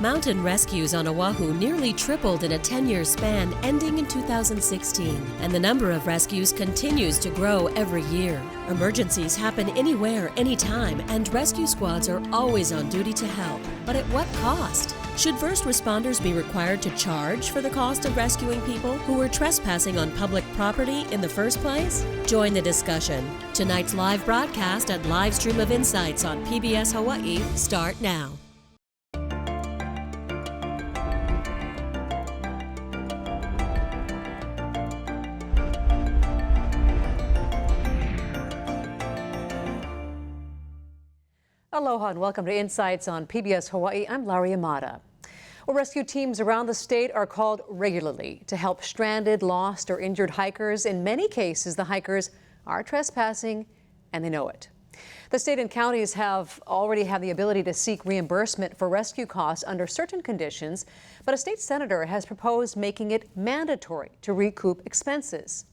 Mountain rescues on Oahu nearly tripled in a 10-year span, ending in 2016, and the number of rescues continues to grow every year. Emergencies happen anywhere, anytime, and rescue squads are always on duty to help. But at what cost? Should first responders be required to charge for the cost of rescuing people who were trespassing on public property in the first place? Join the discussion. Tonight's live broadcast and live stream of Insights on PBS Hawaii start now. Aloha and welcome to Insights on PBS Hawaii. I'm Laurie Amata. Well, rescue teams around the state are called regularly to help stranded, lost, or injured hikers. In many cases, the hikers are trespassing and they know it. The state and counties have already had the ability to seek reimbursement for rescue costs under certain conditions, but a state senator has proposed making it mandatory to recoup expenses.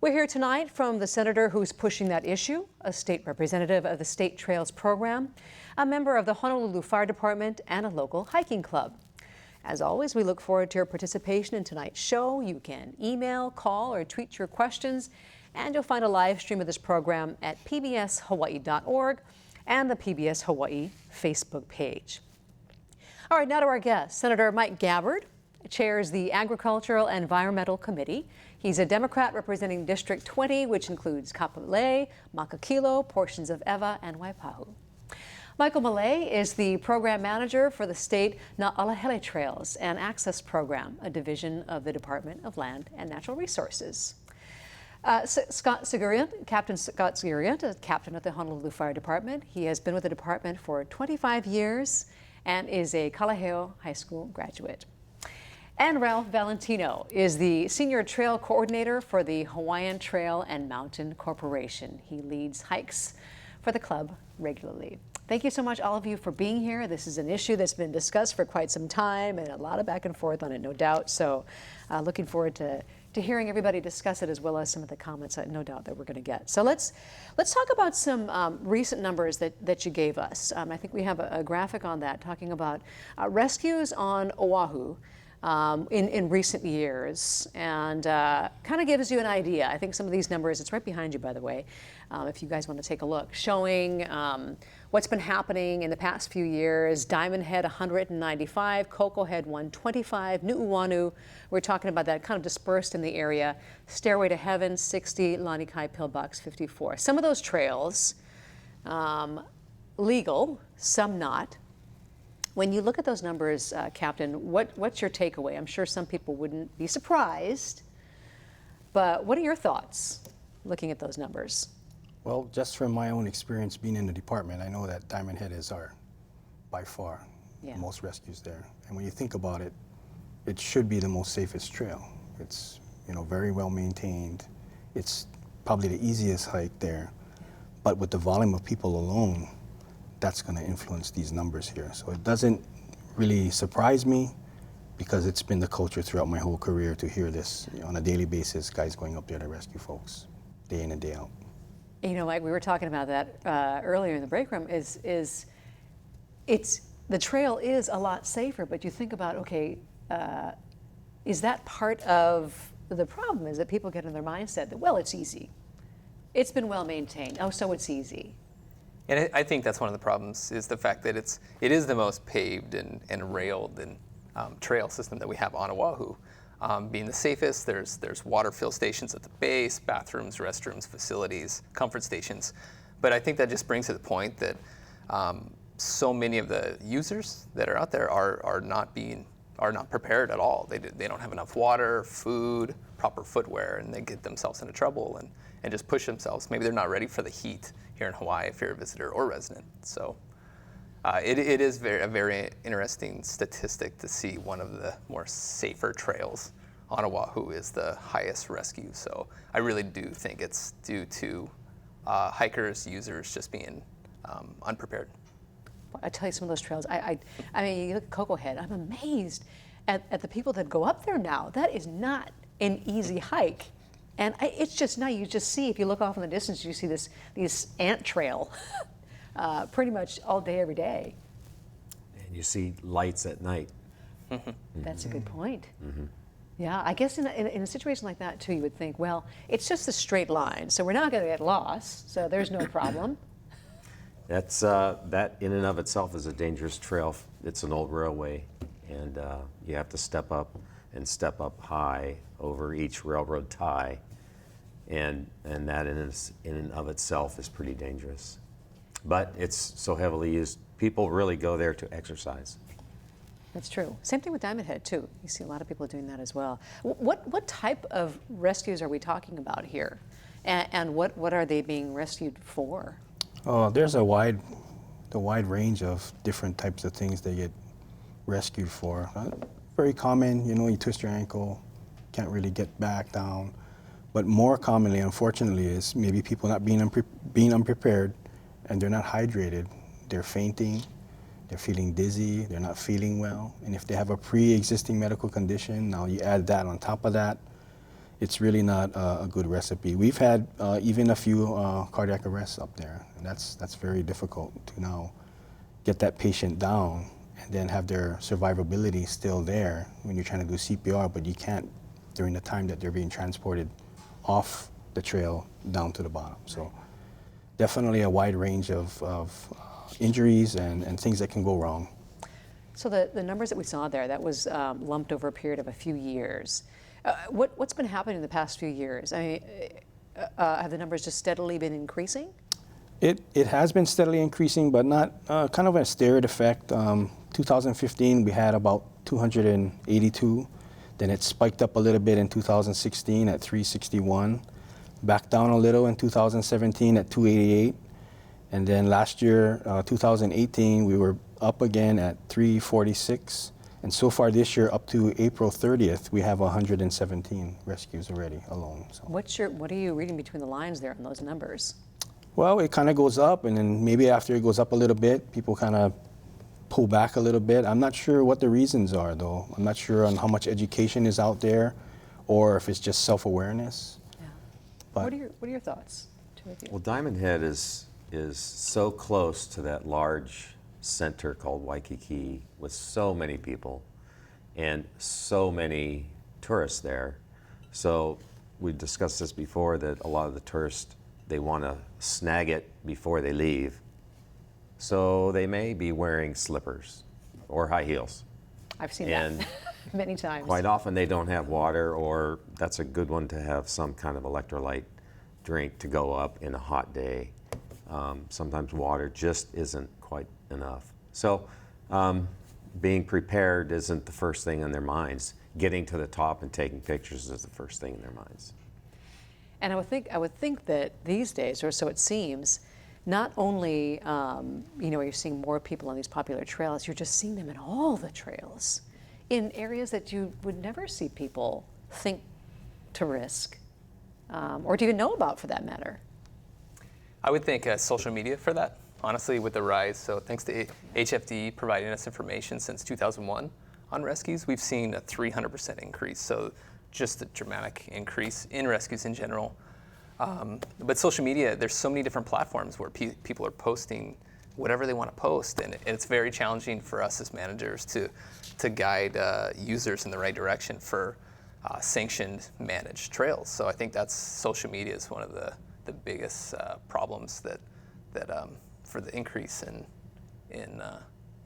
We're here tonight from the senator who's pushing that issue, a state representative of the State Trails Program, a member of the Honolulu Fire Department, and a local hiking club. As always, we look forward to your participation in tonight's show. You can email, call, or tweet your questions, and you'll find a live stream of this program at pbshawaii.org and the PBS Hawaii Facebook page. All right, now to our guest. Senator Mike Gabbard chairs the Agricultural and Environmental Committee. He's a Democrat representing District 20, which includes Kapolei, Makakilo, portions of Ewa, and Waipahu. Michael Malay is the program manager for the state Na'alahele Trails and Access Program, a division of the Department of Land and Natural Resources. Scott Siguriant, Captain Scott Siguriant, a captain at the Honolulu Fire Department. He has been with the department for 25 years and is a Kalaheo High School graduate. And Ralph Valentino is the Senior Trail Coordinator for the Hawaiian Trail and Mountain Corporation. He leads hikes for the club regularly. Thank you so much, all of you, for being here. This is an issue that's been discussed for quite some time and a lot of back and forth on it, no doubt. So looking forward to hearing everybody discuss it, as well as some of the comments, no doubt, that we're going to get. So let's talk about some recent numbers that you gave us. I think we have a graphic on that talking about rescues on Oahu in recent years, and kind of gives you an idea. I think some of these numbers, it's right behind you, by the way, if you guys want to take a look, showing what's been happening in the past few years. Diamond Head 195, Cocoa Head 125, Nu'uanu, we're talking about that kind of dispersed in the area. Stairway to Heaven 60, Lanikai Pillbox 54. Some of those trails legal, some not. When you look at those numbers, Captain, what's your takeaway? I'm sure some people wouldn't be surprised, but what are your thoughts looking at those numbers? Well, just from my own experience being in the department, I know that Diamond Head is by far, the most rescues there. And when you think about it, it should be the most safest trail. It's very well maintained. It's probably the easiest hike there, but with the volume of people alone, that's going to influence these numbers here. So it doesn't really surprise me, because it's been the culture throughout my whole career to hear this on a daily basis, guys going up there to rescue folks day in and day out. Mike, we were talking about that earlier in the break room, the trail is a lot safer, but you think about, okay, is that part of the problem, is that people get in their mindset that, well, it's easy. It's been well maintained, oh, so it's easy. And I think that's one of the problems, is the fact that it is the most paved and railed and trail system that we have on Oahu. Being the safest, there's water fill stations at the base, bathrooms, restrooms, facilities, comfort stations. But I think that just brings to the point that so many of the users that are out there are not prepared at all. They don't have enough water, food, proper footwear, and they get themselves into trouble and just push themselves. Maybe they're not ready for the heat here in Hawaii if you're a visitor or resident. So it is a very interesting statistic to see one of the more safer trails on Oahu is the highest rescue. So I really do think it's due to hikers, users just being unprepared. I tell you, some of those trails, I mean, you look at Cocoa Head, I'm amazed at the people that go up there now. That is not an easy hike. And it's just now, you just see, if you look off in the distance, you see this ant trail pretty much all day, every day. you see lights at night. That's a good point. Yeah, I guess in a situation like that too, you would think, well, it's just a straight line, so we're not going to get lost, so there's no problem. That's that in and of itself is a dangerous trail. It's an old railway, and you have to step up high over each railroad tie, and that in and of itself is pretty dangerous. But it's so heavily used. People really go there to exercise. That's true. Same thing with Diamond Head too. You see a lot of people doing that as well. What type of rescues are we talking about here, and what are they being rescued for? There's a wide range of different types of things they get rescued for. Very common, you twist your ankle, can't really get back down. But more commonly, unfortunately, is maybe people not being unprepared, and they're not hydrated. They're fainting, they're feeling dizzy, they're not feeling well. And if they have a pre-existing medical condition, now you add that on top of that, it's really not a good recipe. We've had even a few cardiac arrests up there, and that's very difficult to now get that patient down and then have their survivability still there when you're trying to do CPR, but you can't during the time that they're being transported off the trail down to the bottom. So definitely a wide range of injuries and things that can go wrong. So the numbers that we saw there, that was lumped over a period of a few years. What's been happening in the past few years? I mean, have the numbers just steadily been increasing? It has been steadily increasing, but not kind of a steroid effect. 2015, we had about 282. Then it spiked up a little bit in 2016 at 361. Back down a little in 2017 at 288. And then last year, 2018, we were up again at 346. And so far this year, up to April 30th, we have 117 rescues already alone. So. What are you reading between the lines there on those numbers? Well, it kind of goes up, and then maybe after it goes up a little bit, people kind of pull back a little bit. I'm not sure what the reasons are, though. I'm not sure on how much education is out there, or if it's just self-awareness. Yeah. But what are your thoughts? Two of you. Well, Diamond Head is so close to that large center called Waikiki with so many people and so many tourists there. So we discussed this before, that a lot of the tourists, they want to snag it before they leave. So they may be wearing slippers or high heels. I've seen and that many times. Quite often they don't have water, or that's a good one to have some kind of electrolyte drink to go up in a hot day. Sometimes water just isn't quite enough. So being prepared isn't the first thing on their minds. Getting to the top and taking pictures is the first thing in their minds. And I would think that these days, or so it seems, not only you're seeing more people on these popular trails, you're just seeing them in all the trails, in areas that you would never see people think to risk, or to even know about, for that matter. I would think social media for that, honestly, with the rise. So thanks to HFD providing us information since 2001 on rescues, we've seen a 300% increase. So just a dramatic increase in rescues in general. But social media, there's so many different platforms where people are posting whatever they want to post, and it's very challenging for us as managers to guide users in the right direction for sanctioned managed trails. So I think that's social media is one of the biggest problems that for the increase in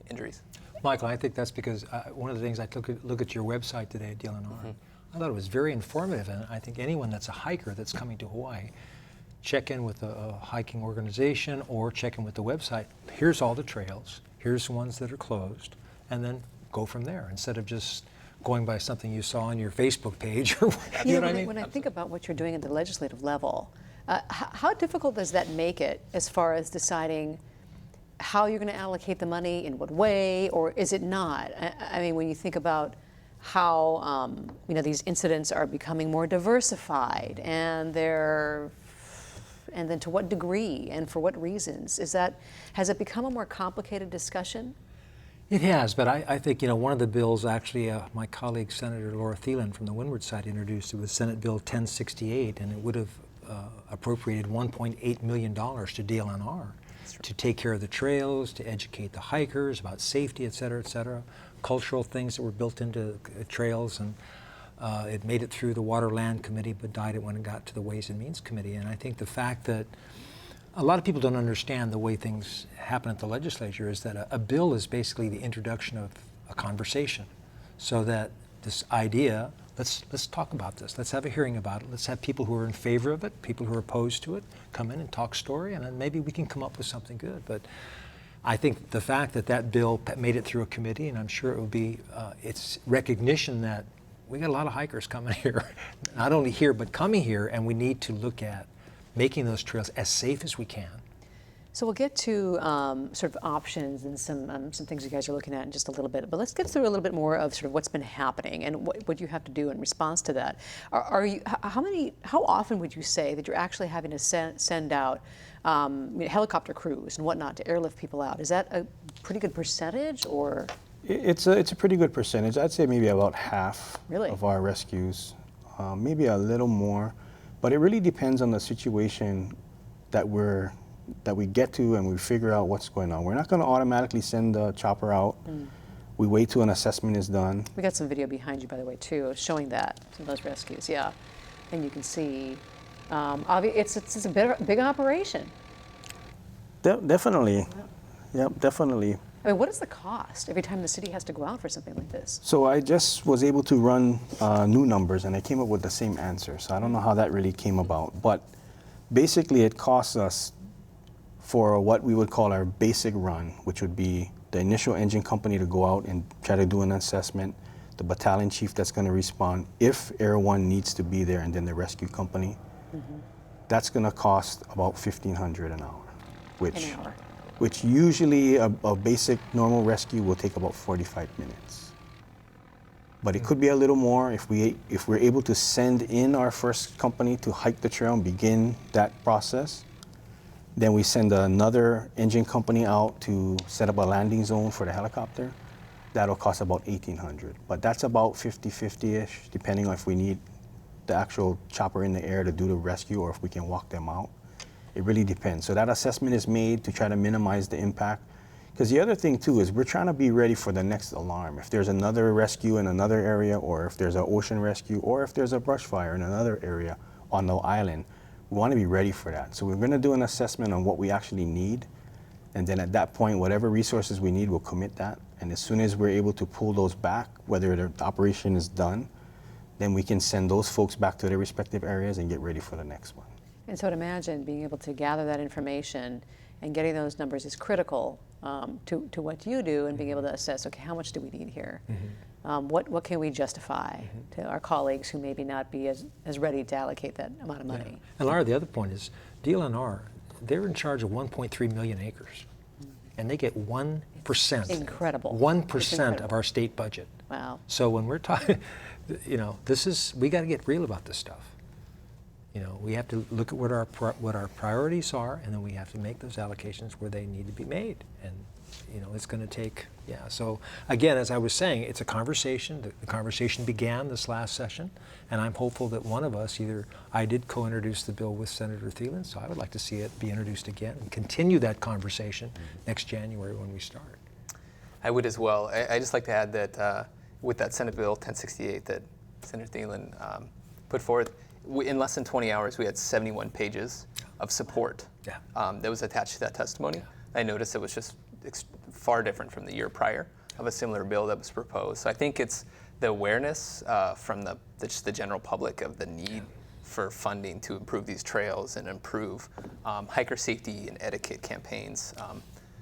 injuries. Michael, I think that's because one of the things I look at your website today at DLNR, I thought it was very informative, and I think anyone that's a hiker that's coming to Hawaii, check in with a hiking organization or check in with the website. Here's all the trails, here's the ones that are closed, and then go from there instead of just going by something you saw on your Facebook page. Or you know what I mean? When I think about what you're doing at the legislative level, how difficult does that make it as far as deciding how you're going to allocate the money, in what way, or is it not? I mean, when you think about how these incidents are becoming more diversified, and then to what degree and for what reasons, has it become a more complicated discussion? It has, but I think one of the bills actually my colleague Senator Laura Thielen from the Windward side introduced. It was Senate Bill 1068, and it would have appropriated $1.8 million to DLNR. to take care of the trails, to educate the hikers about safety, et cetera, cultural things that were built into trails. And it made it through the Water Land Committee, but died when it got to the Ways and Means Committee. And I think the fact that a lot of people don't understand the way things happen at the legislature is that a bill is basically the introduction of a conversation, so that this idea, let's talk about this, let's have a hearing about it, let's have people who are in favor of it, people who are opposed to it, come in and talk story, and then maybe we can come up with something good. But I think the fact that that bill made it through a committee, and I'm sure it will be, it's recognition that we got a lot of hikers coming here, not only here, but coming here, and we need to look at making those trails as safe as we can. So we'll get to sort of options and some things you guys are looking at in just a little bit, but let's get through a little bit more of sort of what's been happening and what you have to do in response to that. How often would you say that you're actually having to send out helicopter crews and whatnot to airlift people out? Is that a pretty good percentage, or? It's a pretty good percentage. I'd say maybe about half of our rescues, maybe a little more, but it really depends on the situation that we get to, and we figure out what's going on. We're not going to automatically send the chopper out. We wait till an assessment is done. We got some video behind you, by the way, too, showing that, some of those rescues, yeah. And you can see, it's a big operation. Definitely, yep, definitely. I mean, what is the cost every time the city has to go out for something like this? So I just was able to run new numbers, and I came up with the same answer. So I don't know how that really came about, but basically it costs us, for what we would call our basic run, which would be the initial engine company to go out and try to do an assessment, the battalion chief that's going to respond if Air 1 needs to be there, and then the rescue company. That's going to cost about $1,500 an hour, which usually a basic normal rescue will take about 45 minutes. But it could be a little more if we're able to send in our first company to hike the trail and begin that process. Then we send another engine company out to set up a landing zone for the helicopter. That'll cost about $1,800. But that's about 50-50-ish, depending on if we need the actual chopper in the air to do the rescue or if we can walk them out. It really depends. So that assessment is made to try to minimize the impact. Because the other thing too is we're trying to be ready for the next alarm. If there's another rescue in another area, or if there's an ocean rescue, or if there's a brush fire in another area on the island, we want to be ready for that. So we're going to do an assessment on what we actually need. And then at that point, whatever resources we need, we'll commit that. And as soon as we're able to pull those back, whether the operation is done, then we can send those folks back to their respective areas and get ready for the next one. And so I'd imagine being able to gather that information and getting those numbers is critical to what you do, and being able to assess, okay, how much do we need here? What can we justify to our colleagues who maybe not be as ready to allocate that amount of money? Yeah. And Lara, the other point is, DLNR, they're in charge of 1.3 million acres, and they get 1%. Incredible. 1% of our state budget. Wow. So when we're talking, we got to get real about this stuff. We have to look at what our priorities are, and then we have to make those allocations where they need to be made. And it's going to take, So again, as I was saying, it's a conversation. The conversation began this last session, and I'm hopeful that one of us, I did co-introduce the bill with Senator Thielen, so I would like to see it be introduced again and continue that conversation next January when we start. I would as well. I just like to add that with that Senate Bill 1068 that Senator Thielen put forth, in less than 20 hours, we had 71 pages of support that was attached to that testimony. I noticed it was just far different from the year prior of a similar bill that was proposed. So I think it's the awareness from just the general public of the need for funding to improve these trails and improve hiker safety and etiquette campaigns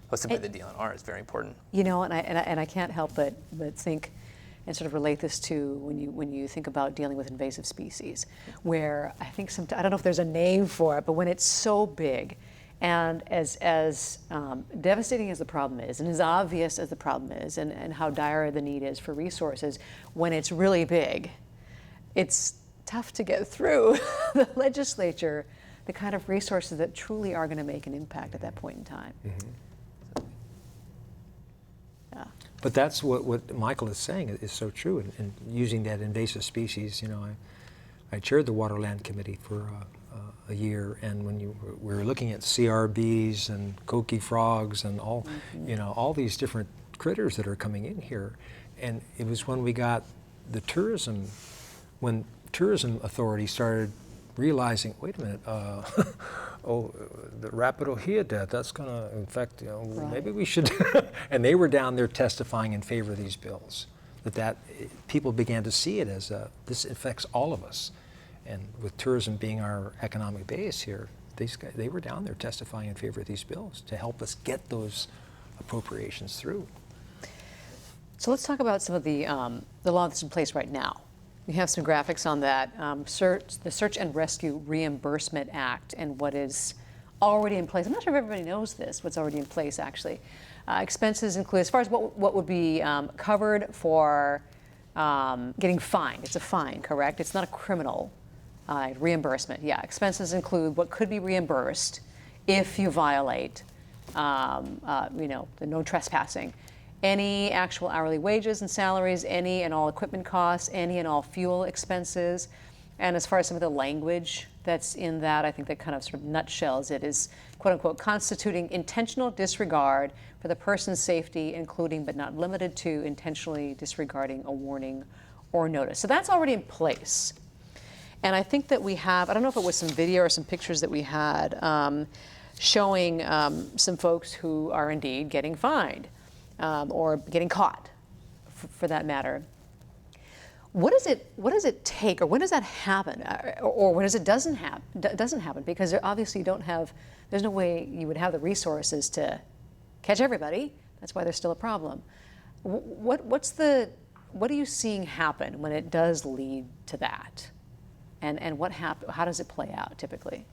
hosted by the DLNR is very important. And I can't help but think and sort of relate this to when you think about dealing with invasive species, where I think I don't know if there's a name for it, but when it's so big, and as devastating as the problem is, and as obvious as the problem is, and how dire the need is for resources, when it's really big, it's tough to get through the legislature the kind of resources that truly are going to make an impact at that point in time. But that's what Michael is saying is so true. And using that invasive species, I chaired the Water Land Committee for a year, and when we were looking at CRBs and koki frogs and all, all these different critters that are coming in here, and it was when we got the tourism authority started realizing, wait a minute, oh, the Rapidohea death, that's going to infect, Right. maybe we should, and they were down there testifying in favor of these bills. That people began to see it as this affects all of us. And with tourism being our economic base here, these guys, they were down there testifying in favor of these bills to help us get those appropriations through. So let's talk about some of the law that's in place right now. We have some graphics on that. The Search and Rescue Reimbursement Act and what is already in place. I'm not sure if everybody knows this, what's already in place actually. Expenses include, as far as what would be covered for getting fined. It's a fine, correct? It's not a criminal reimbursement. Yeah, expenses include what could be reimbursed if you violate, the no trespassing. Any actual hourly wages and salaries, any and all equipment costs, any and all fuel expenses. And as far as some of the language that's in that, I think that kind of sort of nutshells it, is quote unquote constituting intentional disregard for the person's safety, including but not limited to intentionally disregarding a warning or notice. So that's already in place. And I think that we have, I don't know if it was some video or some pictures that we had showing some folks who are indeed getting fined or getting caught, for that matter. What does it take, or when does that happen, or when it doesn't happen? Because obviously you don't have, there's no way you would have the resources to catch everybody. That's why there's still a problem. What are you seeing happen when it does lead to that, and how does it play out typically?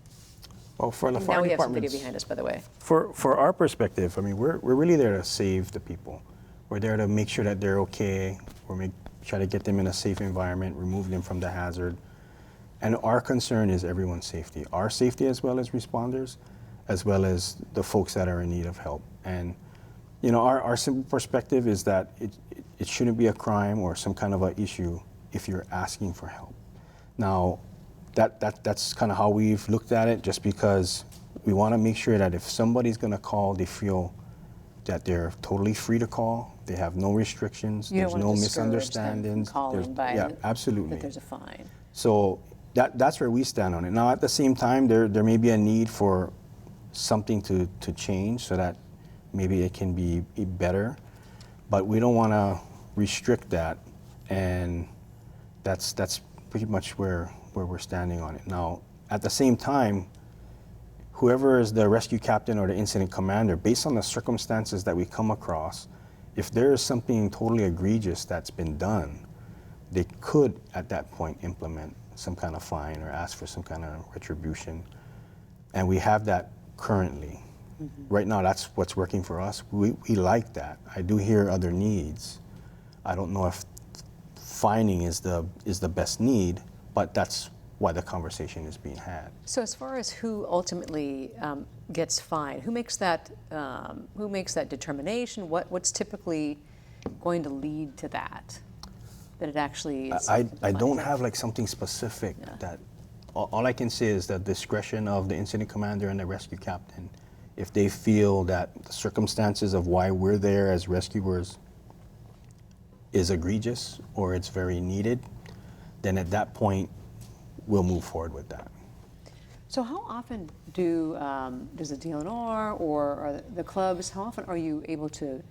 Well, for the fire now we have some departments, video behind us, by the way. For our perspective, I mean, we're really there to save the people. We're there to make sure that they're okay. Try to get them in a safe environment, remove them from the hazard. And our concern is everyone's safety. Our safety as well as responders, as well as the folks that are in need of help. And our simple perspective is that it shouldn't be a crime or some kind of an issue if you're asking for help. Now, that's kind of how we've looked at it, just because we want to make sure that if somebody's going to call, they feel that they're totally free to call. They have no restrictions. You There's don't no want to discourage them misunderstandings. from calling by Yeah, absolutely. that there's a fine. So that's where we stand on it. Now, at the same time, there may be a need for something to change so that maybe it can be better, but we don't want to restrict that, and that's pretty much where we're standing on it. Now, at the same time, whoever is the rescue captain or the incident commander, based on the circumstances that we come across, if there is something totally egregious that's been done, they could at that point implement some kind of fine or ask for some kind of retribution. And we have that currently. Mm-hmm. Right now, that's what's working for us. We like that. I do hear other needs. I don't know if fining is the best need, but that's why the conversation is being had. So as far as who ultimately gets fined, who makes that determination? What's typically going to lead to that it actually is? I don't have like something specific. Yeah. That all I can say is the discretion of the incident commander and the rescue captain. If they feel that the circumstances of why we're there as rescuers is egregious or it's very needed, then at that point we'll move forward with that. So how often does the DLNR or the clubs, how often are you able to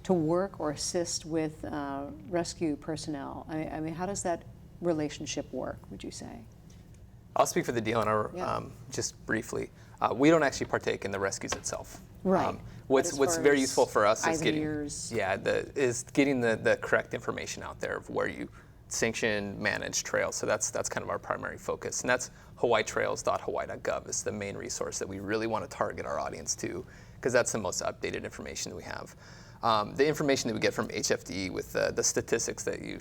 work or assist with rescue personnel? I mean, how does that relationship work, would you say? I'll speak for the DLNR just briefly. We don't actually partake in the rescues itself. Right. What's very useful for us is getting the correct information out there of where you sanction, manage trails. So that's kind of our primary focus, and that's hawaiitrails.hawaii.gov is the main resource that we really want to target our audience to, because that's the most updated information that we have. The information that we get from HFD with the statistics that you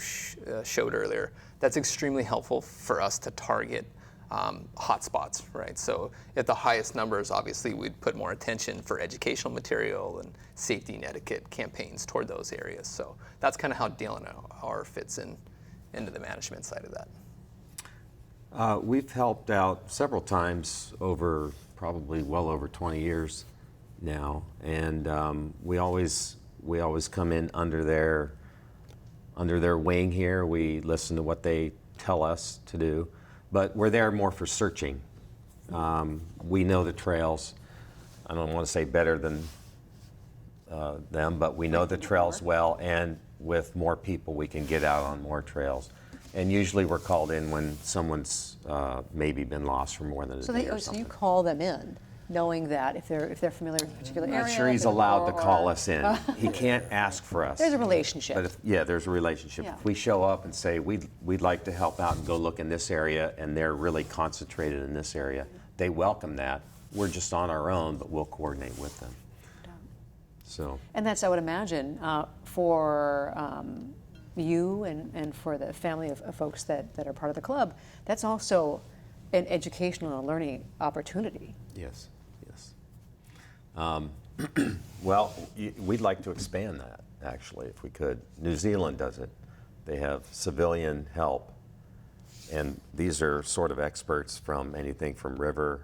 showed earlier, that's extremely helpful for us to target hotspots, right? So at the highest numbers, obviously, we'd put more attention for educational material and safety and etiquette campaigns toward those areas. So that's kind of how DLNR fits into the management side of that. We've helped out several times over probably well over 20 years now, and we always come in under their wing here. We listen to what they tell us to do, but we're there more for searching. We know the trails. I don't want to say better than them, but we know the trails well, and with more people we can get out on more trails. And usually we're called in when someone's maybe been lost for more than a day or something. So you call them in, knowing that if they're familiar with a particular area. I'm not sure he's allowed to call us in. He can't ask for us. There's a relationship. But there's a relationship. Yeah. If we show up and say we'd like to help out and go look in this area, and they're really concentrated in this area, they welcome that. We're just on our own, but we'll coordinate with them. So. And that's, I would imagine, for you and for the family of folks that are part of the club, that's also an educational and learning opportunity. Yes, yes. Well, we'd like to expand that, actually, if we could. New Zealand does it. They have civilian help, and these are sort of experts from anything from river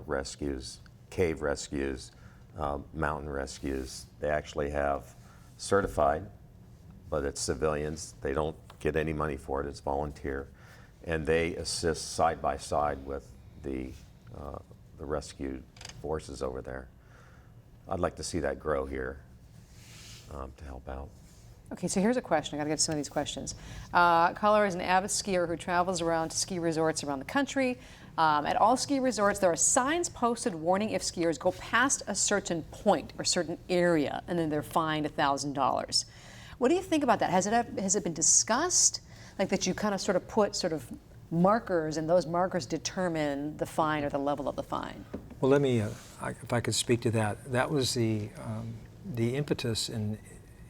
rescues, cave rescues, mountain rescues. They actually have certified, but it's civilians. They don't get any money for it. It's volunteer, and they assist side by side with the rescue forces over there. I'd like to see that grow here to help out. Okay, so here's a question. I got to get to some of these questions. Caller is an avid skier who travels around to ski resorts around the country. At all ski resorts, there are signs posted warning if skiers go past a certain point or certain area, and then they're fined $1,000. What do you think about that? Has it been discussed, like that you kind of sort of put sort of markers, and those markers determine the fine or the level of the fine? Well, let me, if I could speak to that. That was the impetus in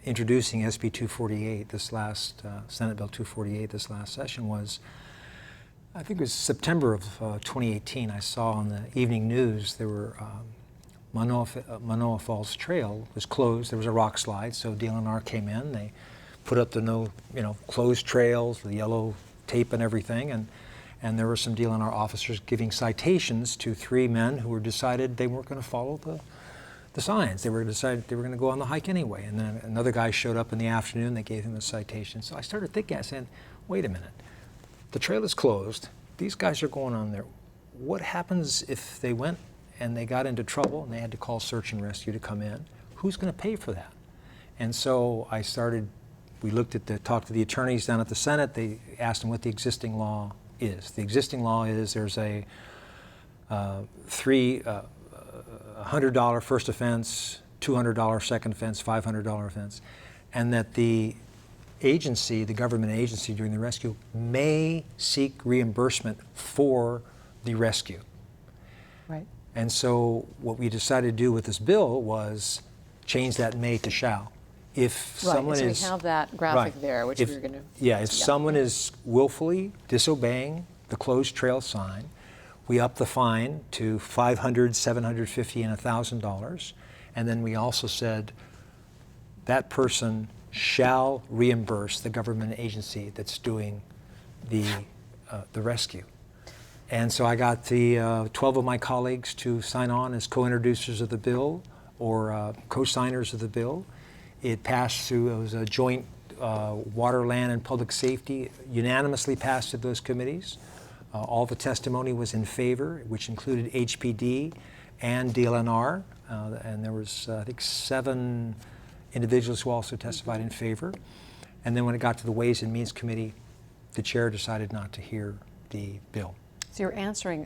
introducing SB 248, this last Senate Bill 248, this last session was. I think it was September of 2018, I saw on the evening news there were Manoa Falls Trail was closed. There was a rock slide, so DLNR came in. They put up the closed trails, the yellow tape and everything, and there were some DLNR officers giving citations to 3 men who were decided they weren't going to follow the signs. They were decided they were going to go on the hike anyway. And then another guy showed up in the afternoon. They gave him a citation. So I started thinking, I said, wait a minute. The trail is closed. These guys are going on there. What happens if they went and they got into trouble and they had to call search and rescue to come in? Who's going to pay for that? And so we talked to the attorneys down at the Senate. They asked them what the existing law is. The existing law is there's a $100 first offense, $200 second offense, $500 offense, and that the government agency during the rescue may seek reimbursement for the rescue. Right. And so what we decided to do with this bill was change that may to shall. If someone so is, we have that graphic there, which we're going to. Yeah, if someone is willfully disobeying the closed trail sign, we up the fine to $500, $750, and $1,000. And then we also said that person shall reimburse the government agency that's doing the rescue. And so I got the 12 of my colleagues to sign on as co-introducers of the bill or co-signers of the bill. It passed through, it was a joint Water, Land, and Public Safety, unanimously passed through those committees. All the testimony was in favor, which included HPD and DLNR, and there was, I think, 7 individuals who also testified in favor. And then when it got to the Ways and Means Committee, the chair decided not to hear the bill. So you're answering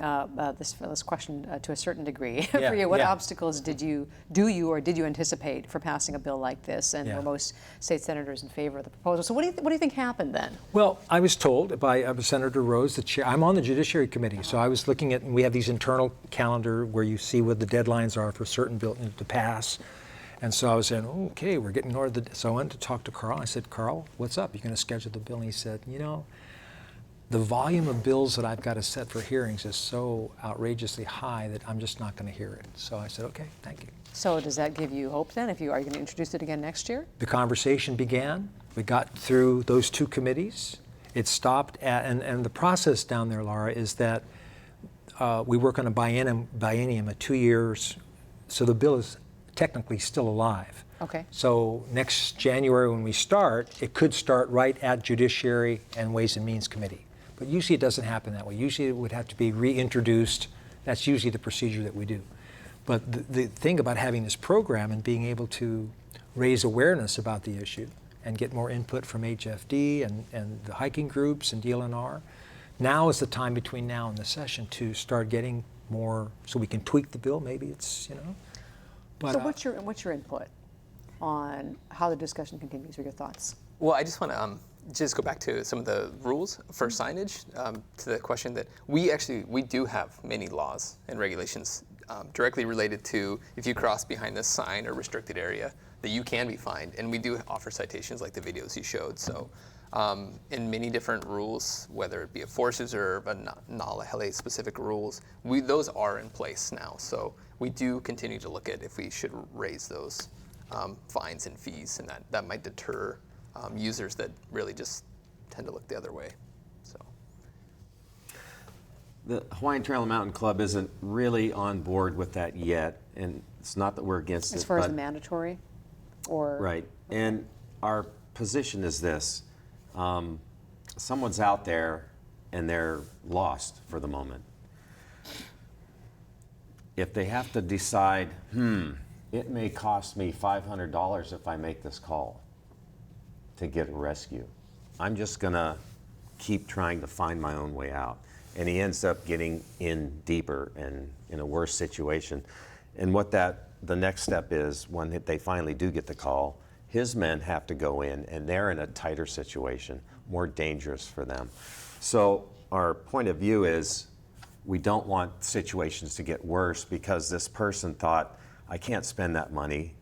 this question to a certain degree. For you, what obstacles did you anticipate for passing a bill like this? And were most state senators in favor of the proposal? So what do you think happened then? Well, I was told by Senator Rose, the chair. I'm on the Judiciary Committee, so I was looking at. We have these internal calendar where you see what the deadlines are for certain bills to pass. And so I was saying, okay, we're getting toward so I went to talk to Carl. I said, Carl, what's up? You're going to schedule the bill? And he said, the volume of bills that I've got to set for hearings is so outrageously high that I'm just not going to hear it. So I said, okay, thank you. So does that give you hope then? Are you going to introduce it again next year? The conversation began. We got through those 2 committees, It stopped at, and the process down there, Laura, is that we work on a biennium of 2 years, so the bill is technically still alive. Okay. So next January when we start, it could start right at Judiciary and Ways and Means Committee. But usually it doesn't happen that way. Usually it would have to be reintroduced. That's usually the procedure that we do. But the thing about having this program and being able to raise awareness about the issue and get more input from HFD and the hiking groups and DLNR, now is the time between now and the session to start getting more, so we can tweak the bill. Maybe it's, you know. But, so what's your input on how the discussion continues, or your thoughts? Well, I just want to just go back to some of the rules for signage, to the question that we do have many laws and regulations directly related to if you cross behind this sign or restricted area, that you can be fined. And we do offer citations like the videos you showed. So in many different rules, whether it be a Forest Reserve, a Nalahele specific rules, those are in place now. So we do continue to look at if we should raise those fines and fees, and that might deter users that really just tend to look the other way. So the Hawaiian Trail and Mountain Club isn't really on board with that yet, and it's not that we're against it. As far as the mandatory, or right. And our position is this: someone's out there and they're lost for the moment. If they have to decide, it may cost me $500 if I make this call to get a rescue, I'm just gonna keep trying to find my own way out. And he ends up getting in deeper and in a worse situation. And what the next step is, when they finally do get the call, his men have to go in, and they're in a tighter situation, more dangerous for them. So our point of view is, we don't want situations to get worse because this person thought, I can't spend that money.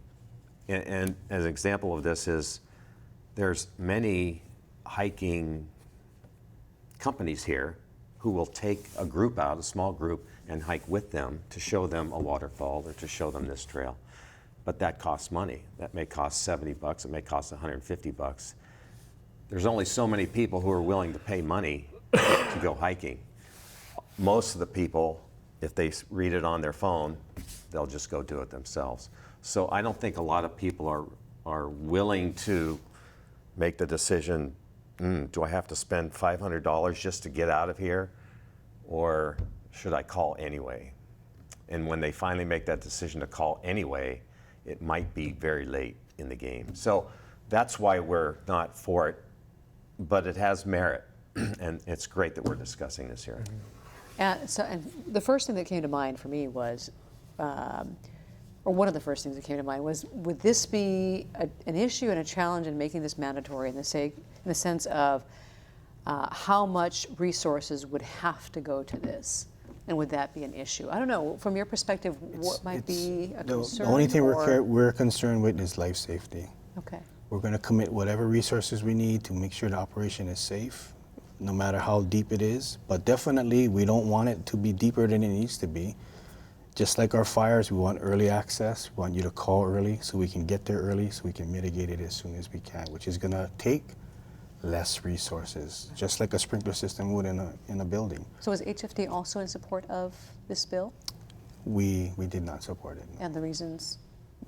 And as an example of this is, there's many hiking companies here who will take a group out, a small group, and hike with them to show them a waterfall or to show them this trail. But that costs money. That may cost $70, it may cost $150. There's only so many people who are willing to pay money to go hiking. Most of the people, if they read it on their phone, they'll just go do it themselves. So I don't think a lot of people are willing to make the decision, do I have to spend $500 just to get out of here, or should I call anyway? And when they finally make that decision to call anyway, it might be very late in the game. So that's why we're not for it, but it has merit, and it's great that we're discussing this here. And the first thing that came to mind for me was, or one of the first things that came to mind was, would this be an issue and a challenge in making this mandatory in the sense of how much resources would have to go to this? And would that be an issue? I don't know, from your perspective, what might be a concern? The only thing we're concerned with is life safety. Okay. We're going to commit whatever resources we need to make sure the operation is safe, no matter how deep it is. But definitely, we don't want it to be deeper than it needs to be. Just like our fires, we want early access. We want you to call early so we can get there early, so we can mitigate it as soon as we can, which is going to take less resources, just like a sprinkler system would in a building. So is HFD also in support of this bill? We did not support it. And the reasons?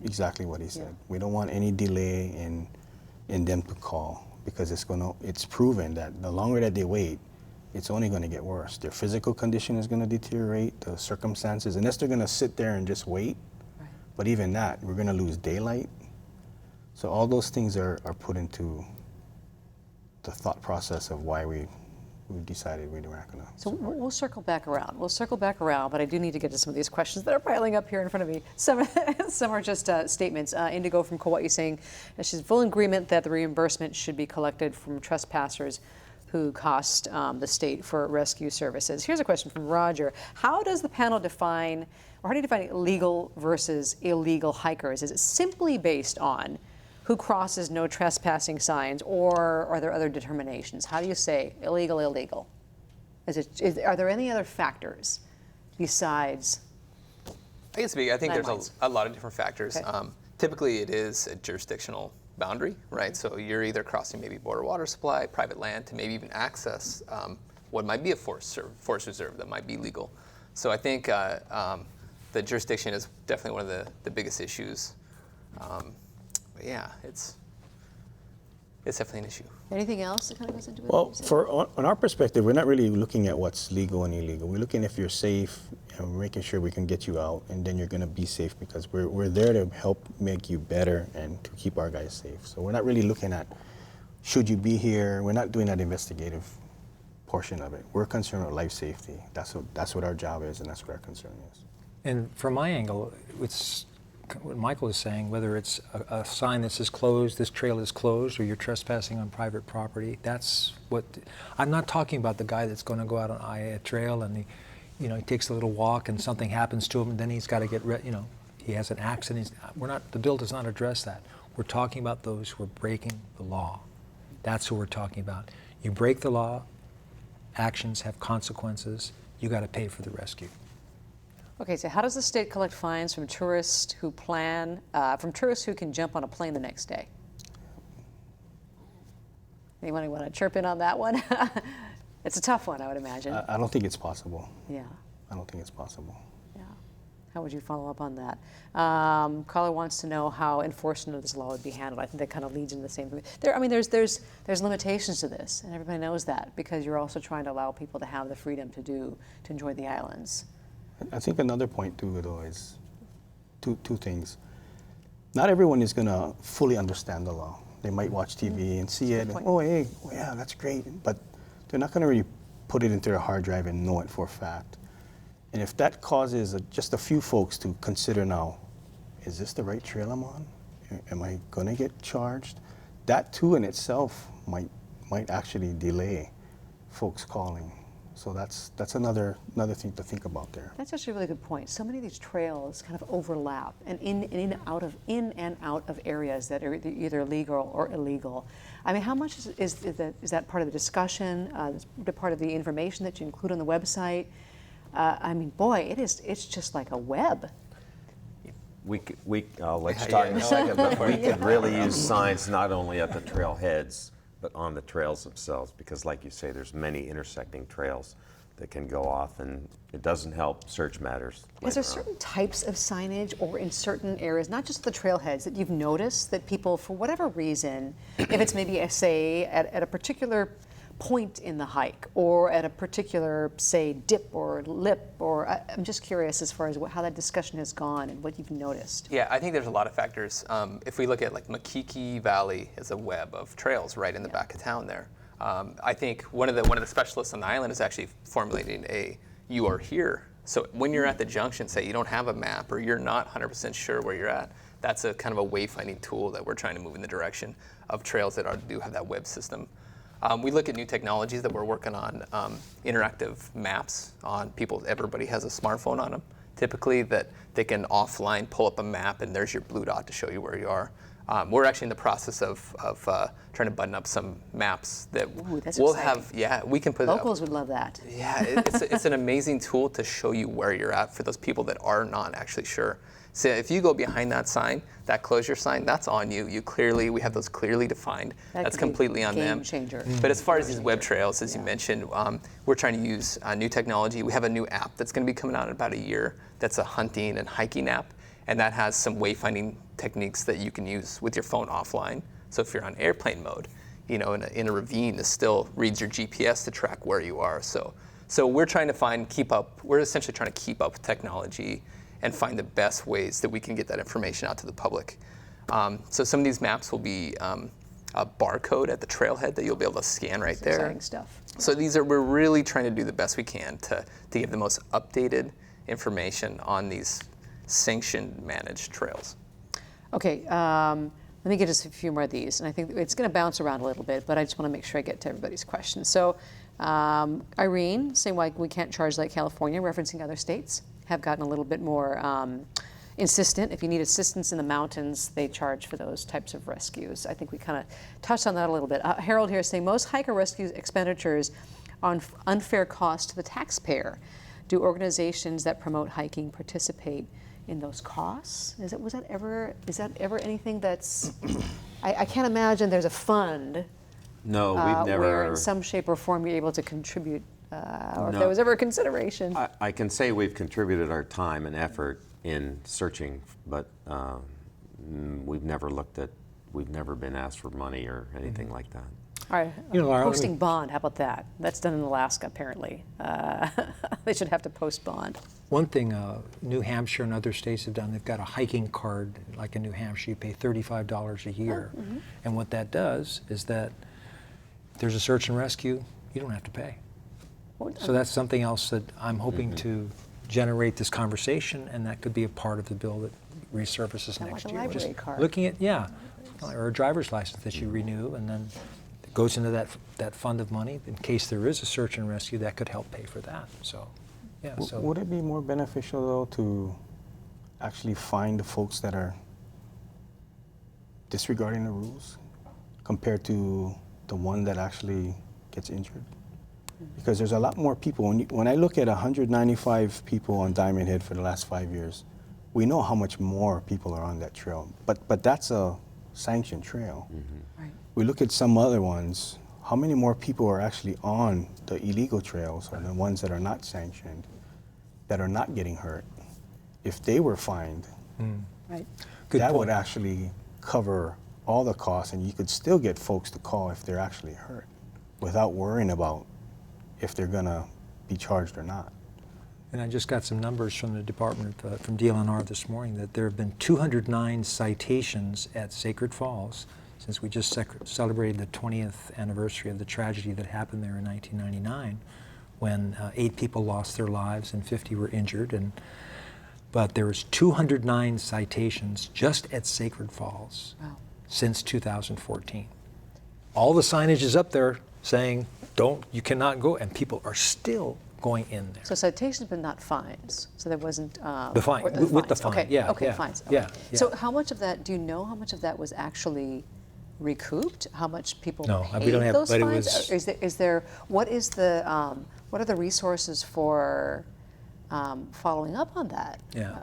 Exactly what he said. We don't want any delay in them to call, because it's proven that the longer that they wait, it's only going to get worse. Their physical condition is going to deteriorate, the circumstances, unless they're going to sit there and just wait. Right. But even that, we're going to lose daylight. So all those things are put into the thought process of why we decided we were not going to. So we'll circle back around. We'll circle back around, but I do need to get to some of these questions that are piling up here in front of me. Some are just statements. Indigo from Kauai saying that she's in full agreement that the reimbursement should be collected from trespassers who cost the state for rescue services. Here's a question from Roger. How does the panel define, or how do you define legal versus illegal hikers? Is it simply based on who crosses no trespassing signs, or are there other determinations? How do you say illegal, illegal? Are there any other factors besides? I think there's a lot of different factors. Okay. Typically, it is a jurisdictional boundary, right? So you're either crossing maybe border water supply, private land, to maybe even access what might be a forest reserve that might be legal. So I think the jurisdiction is definitely one of the biggest issues. But yeah, it's definitely an issue. Anything else that kind of goes into it? Well, on our perspective, we're not really looking at what's legal and illegal. We're looking if you're safe, and we're making sure we can get you out, and then you're going to be safe, because we're there to help make you better and to keep our guys safe. So we're not really looking at should you be here. We're not doing that investigative portion of it. We're concerned with life safety. That's what our job is, and that's what our concern is. And from my angle, it's what Michael is saying, whether it's a sign that says closed, this trail is closed, or you're trespassing on private property, that's what, I'm not talking about the guy that's going to go out on a trail and he takes a little walk and something happens to him and then he's got to get, he has an accident. The bill does not address that. We're talking about those who are breaking the law. That's who we're talking about. You break the law, actions have consequences, you got to pay for the rescue. Okay, so how does the state collect fines from tourists who can jump on a plane the next day? Anyone want to chirp in on that one? It's a tough one, I would imagine. I don't think it's possible. Yeah. I don't think it's possible. Yeah. How would you follow up on that? Caller wants to know how enforcement of this law would be handled. I think that kind of leads into the same thing. There's limitations to this, and everybody knows that, because you're also trying to allow people to have the freedom to enjoy the islands. I think another point too, though, is two things. Not everyone is going to fully understand the law. They might watch TV and see it, and, oh, hey, oh, yeah, that's great. But they're not going to really put it into their hard drive and know it for a fact. And if that causes just a few folks to consider now, is this the right trail I'm on? Am I going to get charged? That too in itself might actually delay folks calling. So that's another thing to think about there. That's actually a really good point. So many of these trails kind of overlap and in and out of areas that are either legal or illegal. I mean, how much is that part of the discussion? Part of the information that you include on the website? I mean, boy, it's just like a web. I'll let you talk in a second, but we could really use signs not only at the trailheads, but on the trails themselves, because like you say, there's many intersecting trails that can go off, and it doesn't help search matters. Is there certain types of signage or in certain areas, not just the trailheads, that you've noticed that people, for whatever reason, if it's maybe, at a particular point in the hike or at a particular, say, dip or lip, or I'm just curious as far as how that discussion has gone and what you've noticed. Yeah, I think there's a lot of factors. If we look at like Makiki Valley as a web of trails right in the back of town there, I think one of the specialists on the island is actually formulating a "you are here." So when you're at the junction, say you don't have a map or you're not 100% sure where you're at, that's a kind of a wayfinding tool that we're trying to move in the direction of trails that do have that web system. We look at new technologies that we're working on, interactive maps on everybody has a smartphone on them, typically, that they can offline pull up a map and there's your blue dot to show you where you are. We're actually in the process of trying to button up some maps that we'll have. Yeah, we can put locals would love that. Yeah, it's an amazing tool to show you where you're at for those people that are not actually sure. So if you go behind that sign, that closure sign, that's on you. We have those clearly defined. That's completely on them. Game changer. But as far as these web trails, as you mentioned, we're trying to use new technology. We have a new app that's going to be coming out in about a year. That's a hunting and hiking app, and that has some wayfinding techniques that you can use with your phone offline. So if you're on airplane mode, in a ravine, this still reads your GPS to track where you are. So we're trying to keep up. We're essentially trying to keep up with technology and find the best ways that we can get that information out to the public. So some of these maps will be a barcode at the trailhead that you'll be able to scan right there. Exciting stuff. So we're really trying to do the best we can to give the most updated information on these sanctioned managed trails. Okay, let me get us a few more of these, and I think it's going to bounce around a little bit, but I just want to make sure I get to everybody's questions. So Irene, saying why we can't charge like California, referencing other states, have gotten a little bit more insistent. If you need assistance in the mountains, they charge for those types of rescues. I think we kind of touched on that a little bit. Harold here saying most hiker rescue expenditures on unfair cost to the taxpayer. Do organizations that promote hiking participate in those costs? Is that ever anything that's I can't imagine there's a fund No, we've never. where in some shape or form you're able to contribute, or if No. there was ever a consideration. I can say we've contributed our time and effort in searching, but we've never been asked for money or anything like that. All right, You know, Laura, let me- posting bond, how about that? That's done in Alaska, apparently. They should have to post bond. One thing New Hampshire and other states have done, they've got a hiking card, like in New Hampshire, you pay $35 a year. And what that does is that if there's a search and rescue, you don't have to pay. So that's something else that I'm hoping to generate this conversation, and that could be a part of the bill that resurfaces Kinda next like a year. library Just card. looking at, or a driver's license that you renew, and then it goes into that fund of money in case there is a search and rescue that could help pay for that. So, yeah. So Would it be more beneficial though to actually find the folks that are disregarding the rules compared to the one that actually gets injured? Because there's a lot more people. When I look at 195 people on Diamond Head for the last 5 years, we know how much more people are on that trail. But that's a sanctioned trail. Right. We look at some other ones, how many more people are actually on the illegal trails or the ones that are not sanctioned, that are not getting hurt? If they were fined, Right. Good that point. would actually cover all the costs, and you could still get folks to call if they're actually hurt without worrying about if they're gonna be charged or not. And I just got some numbers from the department, from DLNR this morning, that there have been 209 citations at Sacred Falls since we just celebrated the 20th anniversary of the tragedy that happened there in 1999, when 8 people lost their lives and 50 were injured. But there was 209 citations just at Sacred Falls since 2014. All the signage is up there saying, you cannot go, and people are still going in there. So citations, but not fines. So there wasn't The fine, or with the fines. fine, Okay. yeah, Okay, yeah, fines. yeah, Okay. yeah. So how much of that? Do you know how much of that was actually recouped? How much people No, we paid don't have- those but it fines? was- Is there? What is the? What are the resources for following up on that? Yeah.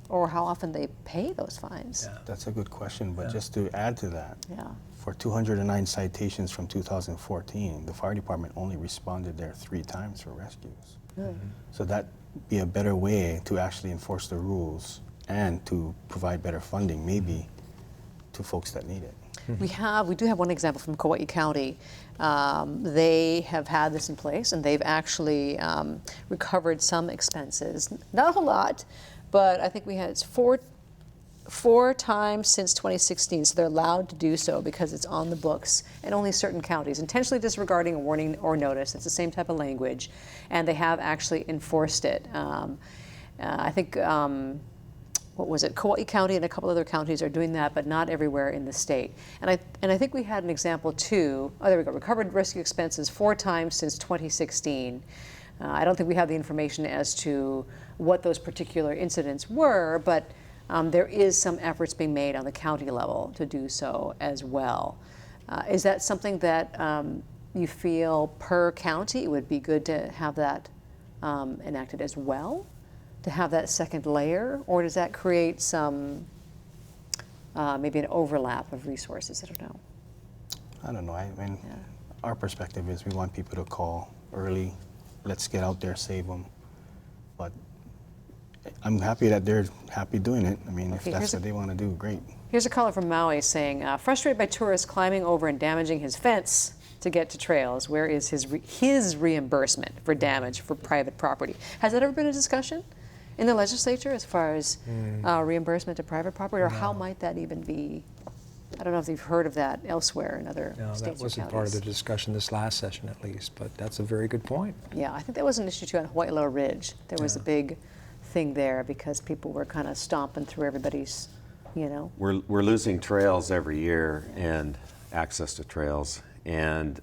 Or how often they pay those fines? Yeah. That's a good question, but just to add to that, Yeah. for 209 citations from 2014, the fire department only responded there 3 times for rescues. So that'd be a better way to actually enforce the rules and to provide better funding, maybe, to folks that need it. We do have one example from Kauai County. They have had this in place, and they've actually recovered some expenses. Not a whole lot, but I think we had four times since 2016, so they're allowed to do so because it's on the books, and only certain counties, intentionally disregarding a warning or notice. It's the same type of language, and they have actually enforced it. I think, what was it, Kauai County and a couple other counties are doing that, but not everywhere in the state. And I think we had an example too. Oh, there we go, recovered rescue expenses 4 times since 2016. I don't think we have the information as to what those particular incidents were, but there is some efforts being made on the county level to do so as well. Is that something that you feel per county it would be good to have that enacted as well, to have that second layer, or does that create some maybe an overlap of resources? I don't know. I don't know. I mean, our perspective is we want people to call early. Let's get out there, save them. But I'm happy that they're happy doing it. I mean, Okay, if that's what they want to do, great. Here's a caller from Maui saying, frustrated by tourists climbing over and damaging his fence to get to trails. Where is his reimbursement for damage for private property? Has that ever been a discussion in the legislature as far as reimbursement to private property, or how might that even be? I don't know if you've heard of that elsewhere in other No, states that or wasn't part of the counties. discussion this last session, at least, but that's a very good point. Yeah, I think that was an issue too on Hawai'i Ridge. There was a big thing there because people were kind of stomping through everybody's, We're losing trails every year and access to trails, and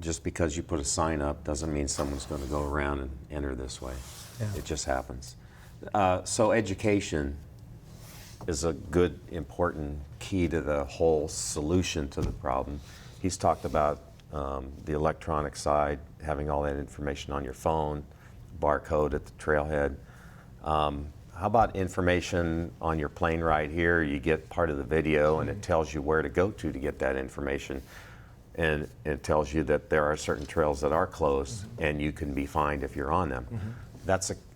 just because you put a sign up doesn't mean someone's going to go around and enter this way. Yeah. It just happens. So education is a good, important key to the whole solution to the problem. He's talked about the electronic side, having all that information on your phone, barcode at the trailhead. how about information on your plane ride here? You get part of the video and it tells you where to go to get that information. And it tells you that there are certain trails that are closed and you can be fined if you're on them.